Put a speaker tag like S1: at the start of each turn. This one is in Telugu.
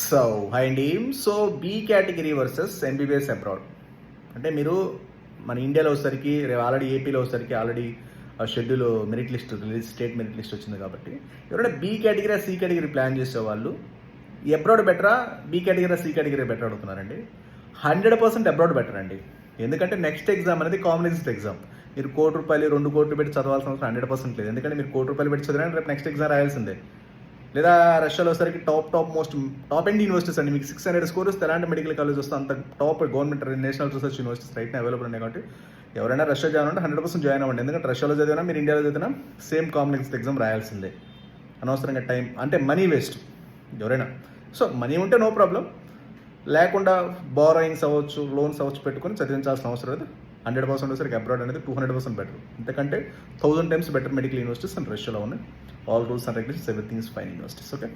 S1: సో హాయ్ అండి. So B category versus MBBS abroad. అంటే మీరు మన ఇండియాలో వచ్చేసరికి ఆల్రెడీ ఏపీలో వచ్చేసరికి already schedule merit list release, state merit list వచ్చింది కాబట్టి ఎవరైనా B category C category plan చేసేవాళ్ళు అబ్రాడ్ బెటరా, B category C category better అడుగుతున్నారండి. 100% అబ్రాడ్ బెటర్ అండి. ఎందుకంటే నెక్స్ట్ ఎగ్జామ్ అనేది కాంబినేషన్ ఎగ్జామ్. మీరు ₹1,00,000 ₹2,00,00,000 పెట్టి చదవాల్సిన అవసరం 100% లేదు. ఎందుకంటే మీరు ₹1,00,000 పెట్టి చదివినా రేపు నెక్స్ట్ ఎగ్జామ్ రాయాల్సిందే. లేదా రష్యాలో వచ్చేసరికి టాప్ ఎండ్ యూనివర్సిటీస్ అండి. మీకు 600 స్కోర్ వస్తే ఎలాంటి మెడికల్ కాలేజ్ వస్తే అంత top government national research universities right available ఉన్నాయి. కాబట్టి ఎవరైనా రష్యా జాయిన్ అంటే 100% జాయిన్ అవ్వండి. ఎందుకంటే రష్యాలో చదివినా మీరు ఇండియాలో చదివినా సేమ్ కాంబినేషన్ ఎగ్జామ్ రాయాల్సిందే. అనవసరంగా టైం అంటే మనీ వేస్ట్ ఎవరైనా. సో మనీ ఉంటే నో ప్రాబ్లం, లేకుండా బారోయింగ్స్ అవ్వచ్చు, లోన్స్ అవ్వచ్చు పెట్టుకొని చదివించాల్సిన అవసరం లేదు. 100% వచ్చేసరికి అబ్రాడ్ అనేది 200% బెటర్. ఎందుకంటే 1000 times better medical universities and రష్యాలో ఉన్నాయి. All rules and regulations, everything is fine universities. Okay.